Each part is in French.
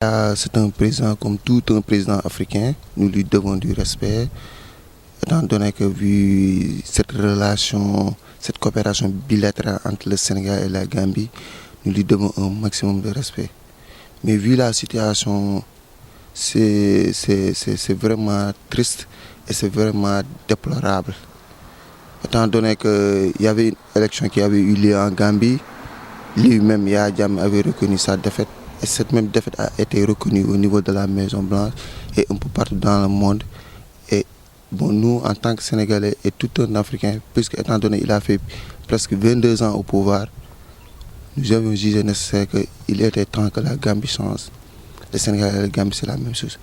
C'est un président comme tout un président africain. Nous lui devons du respect, étant donné que vu cette relation, cette coopération bilatérale entre le Sénégal et la Gambie, nous lui devons un maximum de respect. Mais vu la situation, c'est vraiment triste et c'est vraiment déplorable. Étant donné qu'il y avait une élection qui avait eu lieu en Gambie, lui-même, Yahya Jammeh, avait reconnu sa défaite. Et cette même défaite a été reconnue au niveau de la Maison Blanche et un peu partout dans le monde. Et bon, nous, en tant que Sénégalais et tout un Africain, puisque étant donné qu'il a fait presque 22 ans au pouvoir, nous avons jugé nécessaire qu'il était temps que la Gambie change. Le Sénégal et la Gambie, c'est la même chose.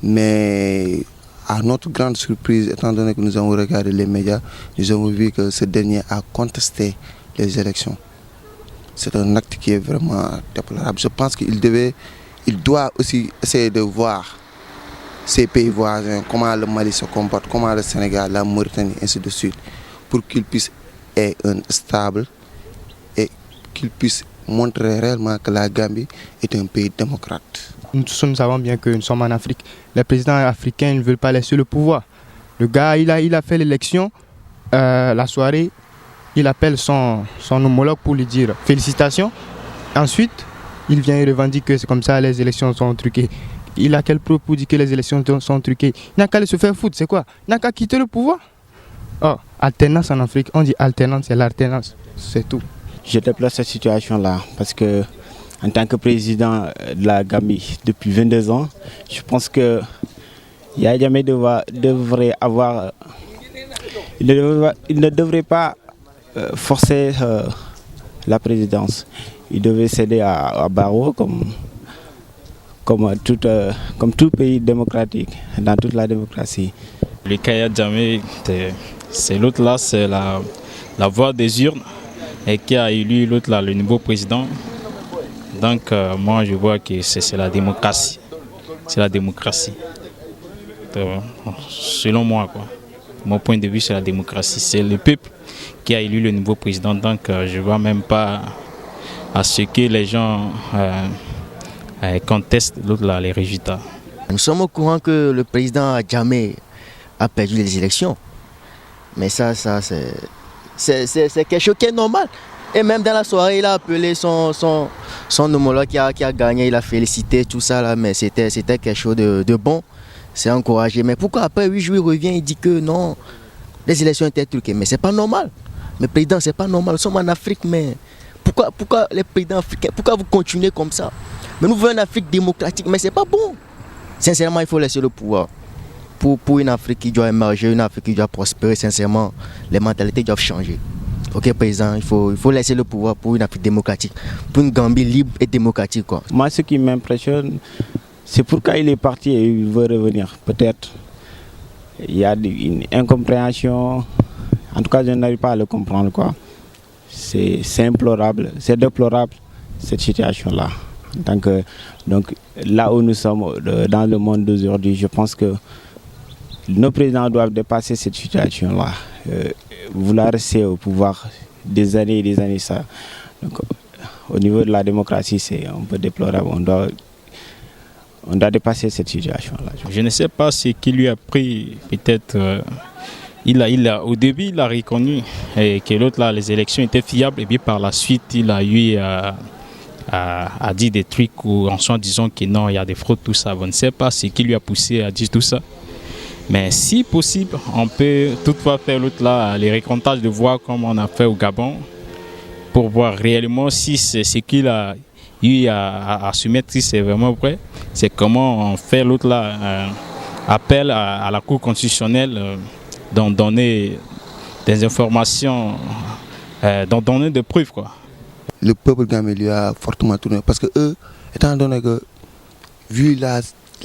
Mais à notre grande surprise, étant donné que nous avons regardé les médias, nous avons vu que ce dernier a contesté les élections. C'est un acte qui est vraiment déplorable. Je pense qu'il doit aussi essayer de voir ses pays voisins, comment le Mali se comporte, comment le Sénégal, la Mauritanie, ainsi de suite, pour qu'il puisse être stable et qu'il puisse montrer réellement que la Gambie est un pays démocrate. Nous savons bien que nous sommes en Afrique. Les présidents africains ne veulent pas laisser le pouvoir. Le gars, il a fait l'élection, la soirée, il appelle son homologue pour lui dire félicitations. Ensuite, il vient et revendique que c'est comme ça, les élections sont truquées. Il a quel preuve pour dire que les élections sont truquées? Il n'a qu'à se faire foutre, c'est quoi? Il n'a qu'à quitter le pouvoir. Oh, alternance en Afrique, on dit alternance, c'est l'alternance, c'est tout. Je déplore cette situation-là parce que, en tant que président de la Gambie depuis 22 ans, je pense que Yahya Jammeh devrait avoir. Il ne devrait pas forcer la présidence. Il devait céder à Barrow comme tout pays démocratique, dans toute la démocratie. Le cas Yahya Jammeh, c'est l'autre là, c'est la voix des urnes et qui a élu l'autre là, le nouveau président. Donc moi je vois que c'est la démocratie. C'est la démocratie. Donc, selon moi, quoi. Mon point de vue, c'est la démocratie. C'est le peuple qui a élu le nouveau président. Donc je ne vois même pas à ce que les gens contestent l'autre là, les résultats. Nous sommes au courant que le président Jammeh a perdu les élections. Mais ça c'est quelque chose qui est normal. Et même dans la soirée, il a appelé son homologue qui a gagné, il a félicité, tout ça là, mais c'était quelque chose de bon. C'est encouragé. Mais pourquoi après 8 jours, il revient et dit que non, les élections étaient truquées? Mais c'est pas normal. Mais président, c'est pas normal. Nous sommes en Afrique, mais pourquoi les présidents africains, pourquoi vous continuez comme ça? Mais nous voulons une Afrique démocratique, mais c'est pas bon. Sincèrement, il faut laisser le pouvoir. Pour une Afrique qui doit émerger, une Afrique qui doit prospérer, sincèrement, les mentalités doivent changer. Ok, président, il faut laisser le pouvoir pour une Afrique démocratique, pour une Gambie libre et démocratique, quoi. Moi, ce qui m'impressionne, c'est pourquoi il est parti et il veut revenir. Peut-être il y a une incompréhension. En tout cas, je n'arrive pas à le comprendre, quoi. C'est implorable, c'est déplorable cette situation-là. Donc là où nous sommes dans le monde d'aujourd'hui, je pense que nos présidents doivent dépasser cette situation-là. Vouloir rester au pouvoir des années et des années, ça. Donc, au niveau de la démocratie, c'est un peu déplorable. On doit dépasser cette situation-là. Je ne sais pas ce qui lui a pris, peut-être. Au début, il a reconnu que l'autre là, les élections étaient fiables, et puis par la suite, il a eu à dire des trucs où, en soi, disant que non, il y a des fraudes, tout ça. Je ne sais pas ce qui lui a poussé à dire tout ça. Mais si possible, on peut toutefois faire l'autre là, les recomptages de voix comme on a fait au Gabon, pour voir réellement si c'est ce qu'il a eu à se mettre, si c'est vraiment vrai. C'est comment on fait l'autre là, appel à la Cour constitutionnelle d'en donner des informations, d'en donner des preuves, quoi. Le peuple gambien lui a fortement tourné parce que eux, étant donné que, vu la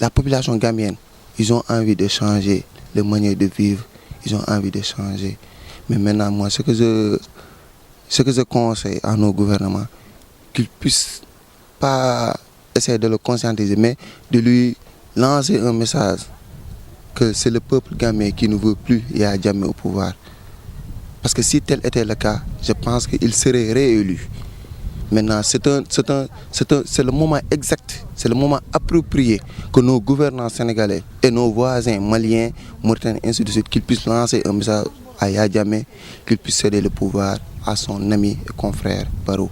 population gambienne, ils ont envie de changer leur manière de vivre, ils ont envie de changer. Mais maintenant, moi, ce que je conseille à nos gouvernements, qu'ils ne puissent pas essayer de le conscientiser, mais de lui lancer un message que c'est le peuple gambien qui ne veut plus Yahya Jammeh au pouvoir. Parce que si tel était le cas, je pense qu'il serait réélu. Maintenant, c'est le moment exact, c'est le moment approprié que nos gouvernants sénégalais et nos voisins maliens, mauritaniens, ainsi de suite, qu'ils puissent lancer un message à Yaya Jammeh, qu'il puisse céder le pouvoir à son ami et confrère Barrow.